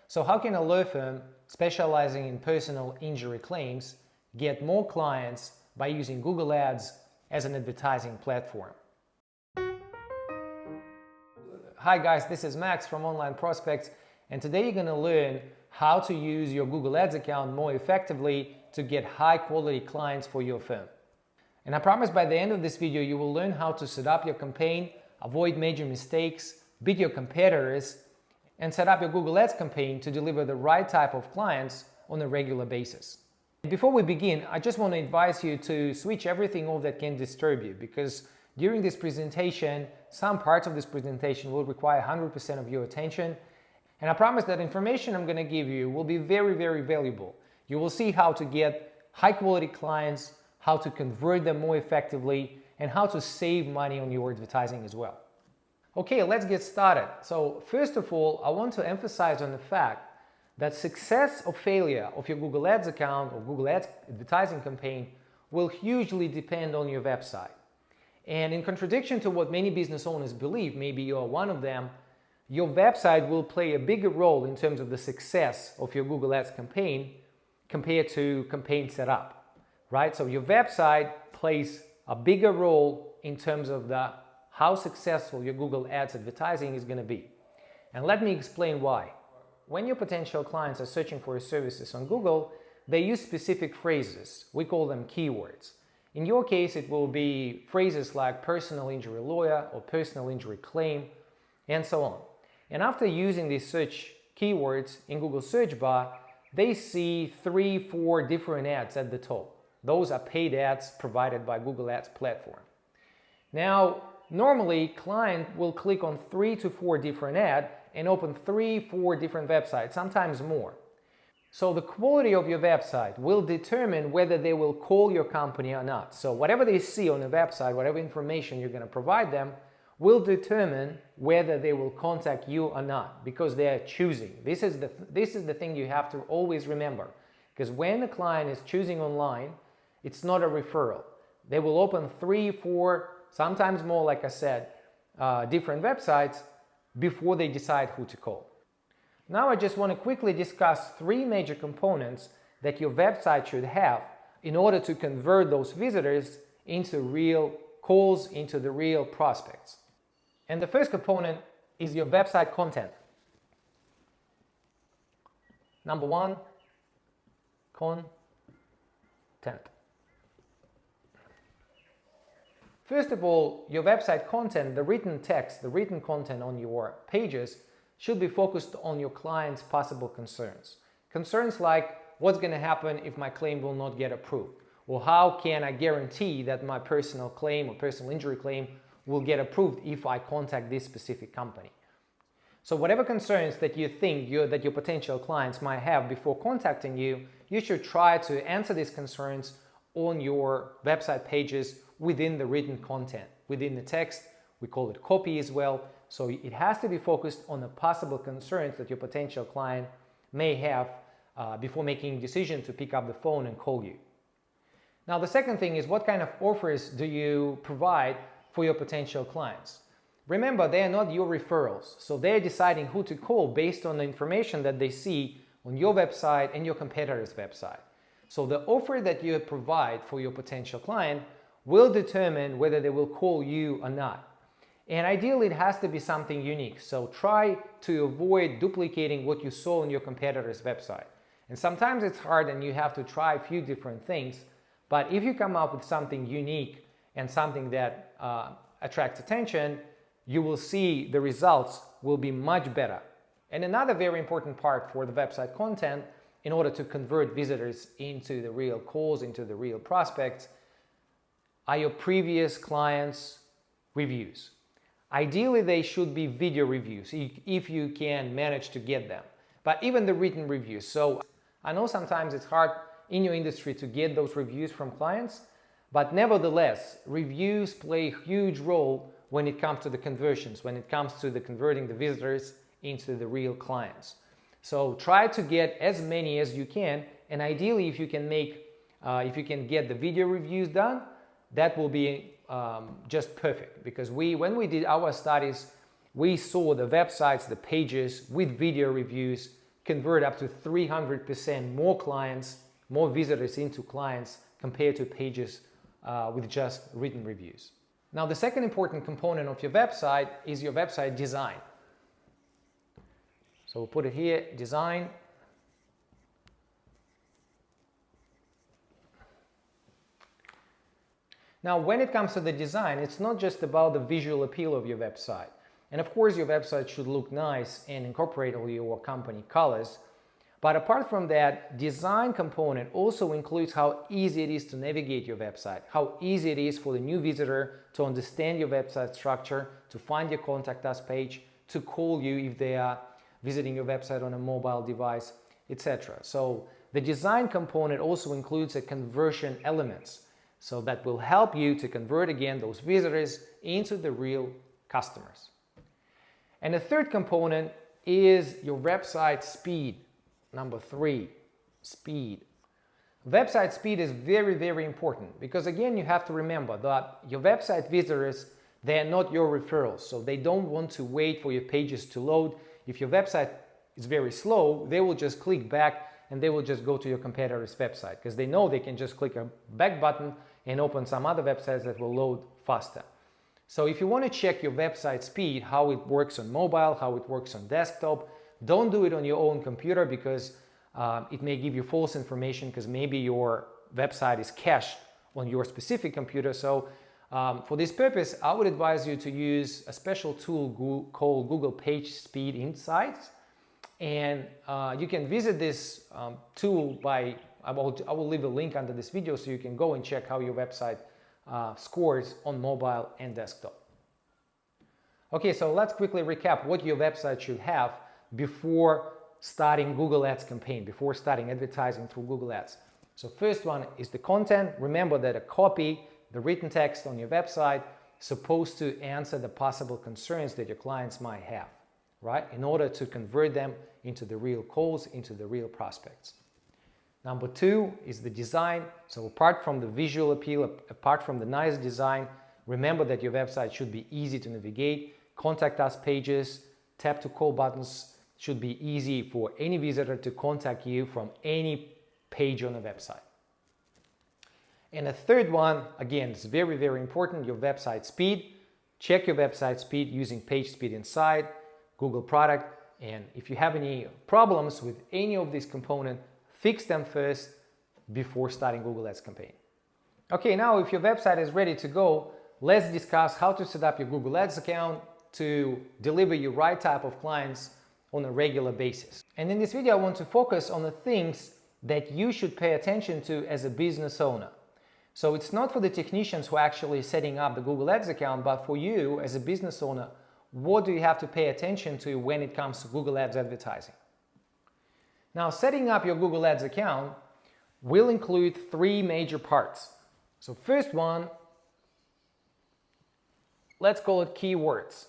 So how can a law firm specializing in personal injury claims get more clients by using Google Ads as an advertising platform? Hi guys, this is Max from Online Prospects, and today you're going to learn how to use your Google Ads account more effectively to get high quality clients for your firm. And I promise by the end of this video you will learn how to set up your campaign, avoid major mistakes, beat your competitors, and set up your Google Ads campaign to deliver the right type of clients on a regular basis. Before we begin, I just want to advise you to switch everything off that can disturb you, because during this presentation, some parts of this presentation will require 100% of your attention. And I promise that information I'm going to give you will be very, very valuable. You will see how to get high quality clients, how to convert them more effectively, and how to save money on your advertising as well. Okay, let's get started. So first of all, I want to emphasize on the fact that success or failure of your Google Ads account or Google Ads advertising campaign will hugely depend on your website. And in contradiction to what many business owners believe, maybe you're one of them, your website will play a bigger role in terms of the success of your Google Ads campaign compared to campaign setup, right? So your website plays a bigger role in terms of how successful your Google Ads advertising is going to be. And let me explain why. When your potential clients are searching for your services on Google, they use specific phrases. We call them keywords. In your case, it will be phrases like personal injury lawyer or personal injury claim, and so on. And after using these search keywords in Google search bar, they see 3-4 different ads at the top. Those are paid ads provided by Google Ads platform. Now, normally, client will click on 3 to 4 different ads and open 3-4 different websites, sometimes more. So the quality of your website will determine whether they will call your company or not. So whatever they see on the website, whatever information you're going to provide them, will determine whether they will contact you or not, because they are choosing. This is the thing you have to always remember, because when a client is choosing online, it's not a referral. They will open 3-4, sometimes more, like I said, different websites before they decide who to call. Now I just want to quickly discuss 3 major components that your website should have in order to convert those visitors into real calls, into the real prospects. And the first component is your website content. Number 1, content. First of all, your website content, the written text, the written content on your pages should be focused on your client's possible concerns. Concerns like, what's going to happen if my claim will not get approved? Or how can I guarantee that my personal claim or personal injury claim will get approved if I contact this specific company? So whatever concerns that you think that your potential clients might have before contacting you, you should try to answer these concerns on your website pages within the written content, within the text. We call it copy as well. So it has to be focused on the possible concerns that your potential client may have before making a decision to pick up the phone and call you. Now, the second thing is, what kind of offers do you provide for your potential clients? Remember, they are not your referrals, so they're deciding who to call based on the information that they see on your website and your competitor's website. So the offer that you provide for your potential client will determine whether they will call you or not. And ideally, it has to be something unique. So try to avoid duplicating what you saw on your competitor's website. And sometimes it's hard and you have to try a few different things. But if you come up with something unique and something that attracts attention, you will see the results will be much better. And another very important part for the website content, in order to convert visitors into the real calls, into the real prospects, are your previous clients' reviews. Ideally, they should be video reviews if you can manage to get them, but even the written reviews. So I know sometimes it's hard in your industry to get those reviews from clients, but nevertheless, reviews play a huge role when it comes to the conversions, when it comes to the converting the visitors into the real clients. So try to get as many as you can, and ideally, if you can get the video reviews done, that will be just perfect, because when we did our studies, we saw the websites, the pages with video reviews convert up to 300% more clients, more visitors into clients compared to pages with just written reviews. Now, the second important component of your website is your website design. So we'll put it here, design. Now, when it comes to the design, it's not just about the visual appeal of your website. And of course, your website should look nice and incorporate all your company colors. But apart from that, design component also includes how easy it is to navigate your website, how easy it is for the new visitor to understand your website structure, to find your contact us page, to call you if they are visiting your website on a mobile device, etc. So the design component also includes a conversion elements. So that will help you to convert again those visitors into the real customers. And the third component is your website speed. Number 3, speed. Website speed is very, very important because again, you have to remember that your website visitors, they are not your referrals. So they don't want to wait for your pages to load. If your website is very slow, they will just click back and they will just go to your competitor's website because they know they can just click a back button and open some other websites that will load faster. So if you want to check your website speed, how it works on mobile, how it works on desktop, don't do it on your own computer because it may give you false information because maybe your website is cached on your specific computer. So for this purpose, I would advise you to use a special tool called Google Page Speed Insights. And you can visit this tool by, I will leave a link under this video so you can go and check how your website scores on mobile and desktop. Okay, so let's quickly recap what your website should have before starting Google Ads campaign, before starting advertising through Google Ads. So first one is the content. Remember that a copy, the written text on your website, is supposed to answer the possible concerns that your clients might have, right? In order to convert them into the real calls, into the real prospects. Number 2 is the design. So apart from the visual appeal, apart from the nice design, remember that your website should be easy to navigate. Contact us pages, tap to call buttons should be easy for any visitor to contact you from any page on the website. And the third one, again, is very, very important, your website speed. Check your website speed using Page Speed Insight, Google Product, and if you have any problems with any of these components, fix them first before starting Google Ads campaign. Okay, now if your website is ready to go, let's discuss how to set up your Google Ads account to deliver your right type of clients on a regular basis. And in this video, I want to focus on the things that you should pay attention to as a business owner. So it's not for the technicians who are actually setting up the Google Ads account, but for you as a business owner, what do you have to pay attention to when it comes to Google Ads advertising? Now, setting up your Google Ads account will include 3 major parts. So first one, let's call it keywords.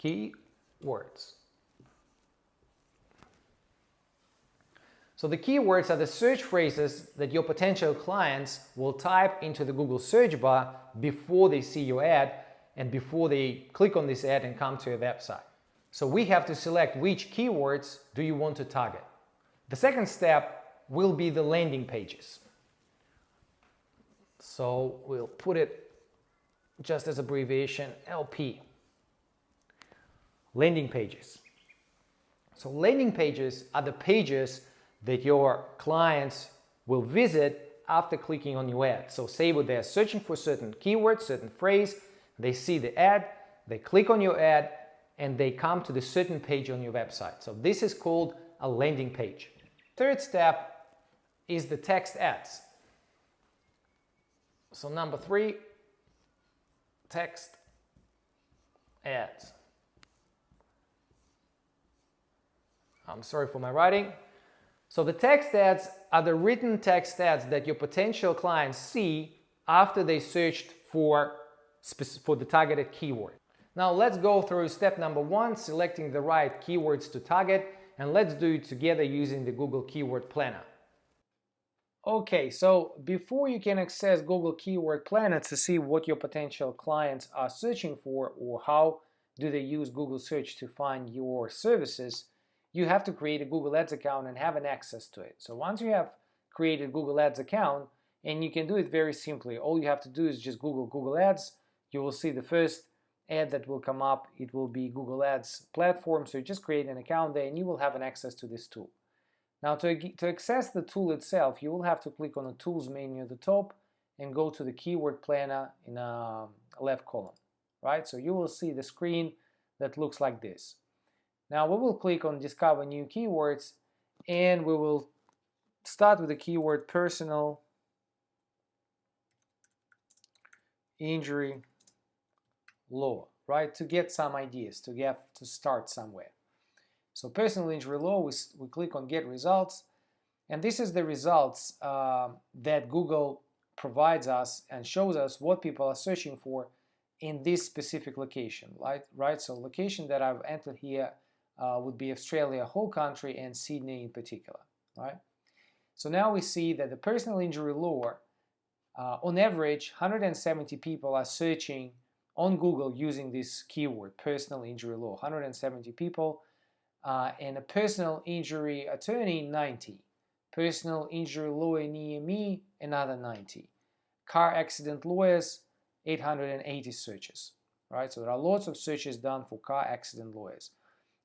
Keywords. So the keywords are the search phrases that your potential clients will type into the Google search bar before they see your ad and before they click on this ad and come to your website. So we have to select which keywords do you want to target. The second step will be the landing pages. So we'll put it just as abbreviation LP. Landing pages. So landing pages are the pages that your clients will visit after clicking on your ad. So say they're searching for certain keywords, certain phrase, they see the ad, they click on your ad, and they come to the certain page on your website. So this is called a landing page. Third step is the text ads. So number 3, text ads. I'm sorry for my writing. So the text ads are the written text ads that your potential clients see after they searched for the targeted keyword. Now let's go through step number 1, selecting the right keywords to target, and let's do it together using the Google Keyword Planner. Okay, so before you can access Google Keyword Planner to see what your potential clients are searching for or how do they use Google search to find your services, you have to create a Google Ads account and have an access to it. So once you have created a Google Ads account, and you can do it very simply, all you have to do is just Google Ads. You will see the first ad that will come up. It will be Google Ads platform. So you just create an account there and you will have an access to this tool. Now to access the tool itself, you will have to click on the Tools menu at the top and go to the Keyword Planner in the left column, right? So you will see the screen that looks like this. Now we will click on Discover New Keywords and we will start with the keyword personal injury law, right? To get some ideas, to start somewhere. So personal injury law, we click on Get Results, and this is the results that Google provides us and shows us what people are searching for in this specific location, right? So location that I've entered here would be Australia, whole country, and Sydney in particular, right? So now we see that the personal injury law, on average, 170 people are searching on Google using this keyword, personal injury law, 170 people, and a personal injury attorney, 90. Personal injury lawyer near me, another 90. Car accident lawyers, 880 searches, right? So there are lots of searches done for car accident lawyers,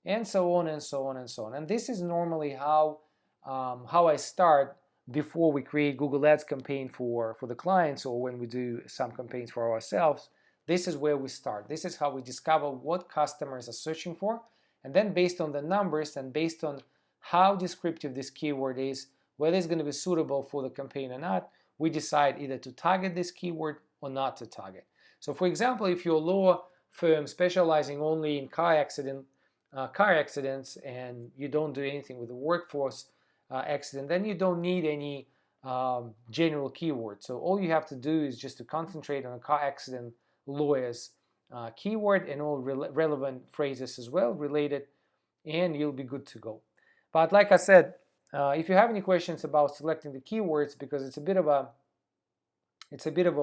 and so on and so on and so on. And this is normally how I start before we create Google Ads campaign for the clients, or when we do some campaigns for ourselves. This is where we start. This is how we discover what customers are searching for, and then based on the numbers and based on how descriptive this keyword is, whether it's going to be suitable for the campaign or not, we decide either to target this keyword or not to target. So for example, if you're a law firm specializing only in car accidents and you don't do anything with the workforce accident, then you don't need any general keyword. So all you have to do is just to concentrate on a car accident lawyers keyword and all relevant phrases as well related, and you'll be good to go. But like I said, if you have any questions about selecting the keywords, because it's a bit of a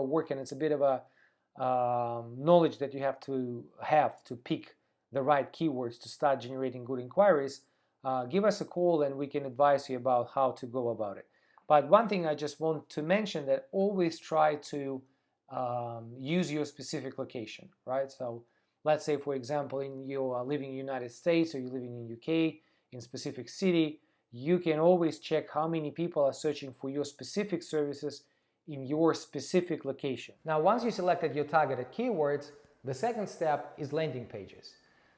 work and it's a bit of a knowledge that you have to pick the right keywords to start generating good inquiries, give us a call and we can advise you about how to go about it. But one thing I just want to mention, that always try to use your specific location, right? So let's say, for example, you are living in the United States or you're living in UK, in specific city, you can always check how many people are searching for your specific services in your specific location. Now, once you selected your targeted keywords, the second step is landing pages.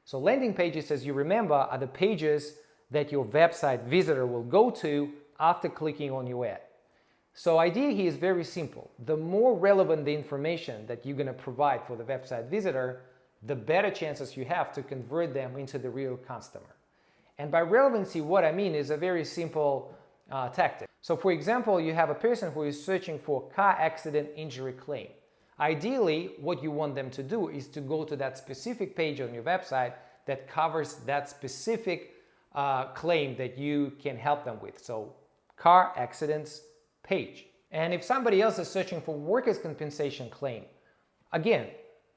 So landing pages, as you remember, are the pages that your website visitor will go to after clicking on your ad. So idea here is very simple. The more relevant the information that you're going to provide for the website visitor, the better chances you have to convert them into the real customer. And by relevancy, what I mean is a very simple tactic. So for example, you have a person who is searching for car accident injury claim. Ideally, what you want them to do is to go to that specific page on your website that covers that specific claim that you can help them with. So car accidents page. And if somebody else is searching for workers' compensation claim, again,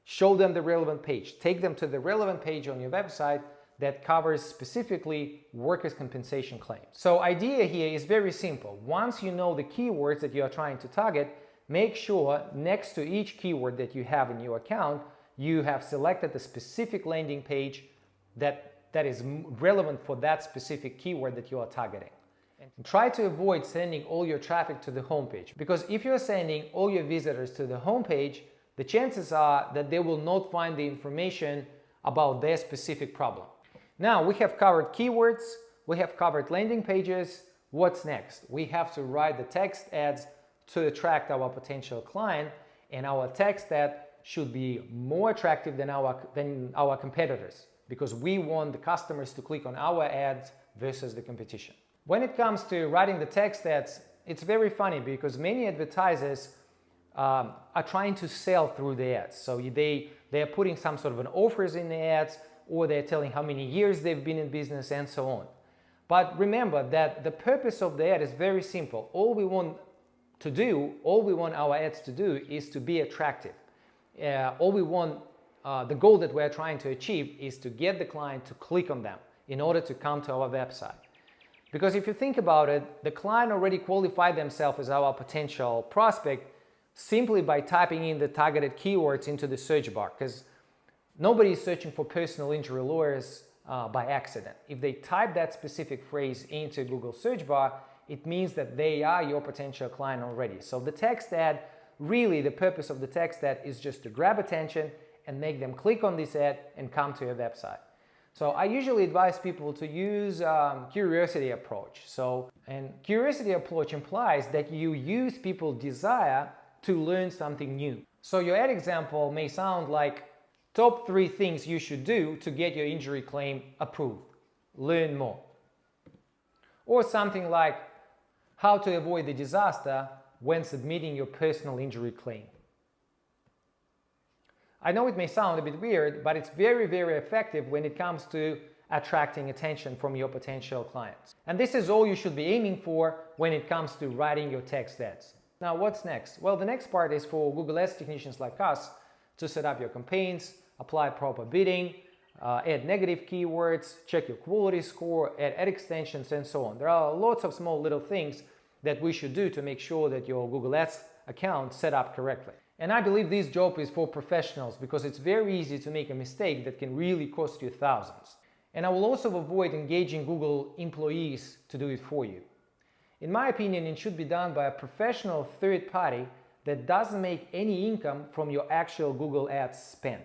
show them the relevant page. Take them to the relevant page on your website that covers specifically workers' compensation claims. So idea here is very simple. Once you know the keywords that you are trying to target, make sure next to each keyword that you have in your account, you have selected the specific landing page that is relevant for that specific keyword that you are targeting. And try to avoid sending all your traffic to the homepage, because if you're sending all your visitors to the homepage, the chances are that they will not find the information about their specific problem. Now we have covered keywords, we have covered landing pages. What's next? We have to write the text ads to attract our potential client, and our text ad should be more attractive than our competitors, because we want the customers to click on our ads versus the competition. When it comes to writing the text ads, it's very funny because many advertisers are trying to sell through the ads. So they are putting some sort of an offers in the ads, or they're telling how many years they've been in business and so on. But remember that the purpose of the ad is very simple. All we want our ads to do is to be attractive. The goal that we're trying to achieve is to get the client to click on them. in order to come to our website. Because if you think about it, the client already qualified themselves as our potential prospect simply by typing in the targeted keywords into the search bar, because nobody is searching for personal injury lawyers by accident. If they type that specific phrase into Google search bar, it means that they are your potential client already. So the text ad, really the purpose of the text ad is just to grab attention and make them click on this ad and come to your website. So I usually advise people to use curiosity approach. And curiosity approach implies that you use people's desire to learn something new. So your ad example may sound like top 3 things you should do to get your injury claim approved. Learn more. Or something like how to avoid the disaster when submitting your personal injury claim. I know it may sound a bit weird, but it's very, very effective when it comes to attracting attention from your potential clients. And this is all you should be aiming for when it comes to writing your text ads. Now, what's next? Well, the next part is for Google Ads technicians like us to set up your campaigns, apply proper bidding, add negative keywords, check your quality score, add ad extensions, and so on. There are lots of small little things that we should do to make sure that your Google Ads account is set up correctly. And I believe this job is for professionals because it's very easy to make a mistake that can really cost you thousands. And I will also avoid engaging Google employees to do it for you. In my opinion, it should be done by a professional third party that doesn't make any income from your actual Google Ads spend.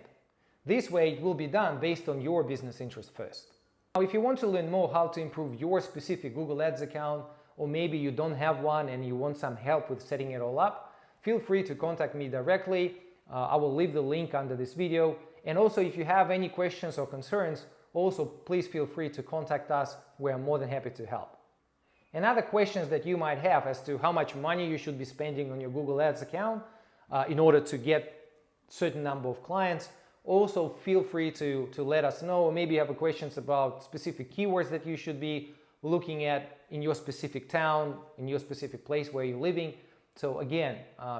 This way, it will be done based on your business interest first. Now, if you want to learn more how to improve your specific Google Ads account, or maybe you don't have one and you want some help with setting it all up, feel free to contact me directly. I will leave the link under this video. And also, if you have any questions or concerns, also please feel free to contact us. We are more than happy to help. And other questions that you might have as to how much money you should be spending on your Google Ads account in order to get certain number of clients, also feel free to let us know. Or maybe you have questions about specific keywords that you should be looking at in your specific town, in your specific place where you're living. So again,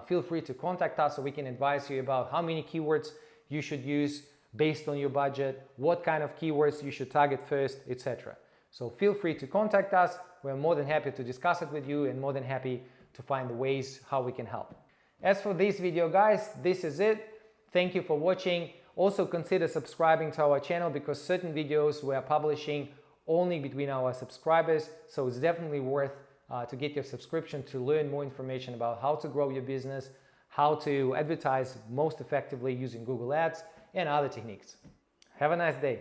feel free to contact us so we can advise you about how many keywords you should use based on your budget, what kind of keywords you should target first, etc. So feel free to contact us. We're more than happy to discuss it with you and more than happy to find the ways how we can help. As for this video, guys, this is it. Thank you for watching. Also consider subscribing to our channel because certain videos we are publishing only between our subscribers. So it's definitely worth to get your subscription to learn more information about how to grow your business, how to advertise most effectively using Google Ads and other techniques. Have a nice day.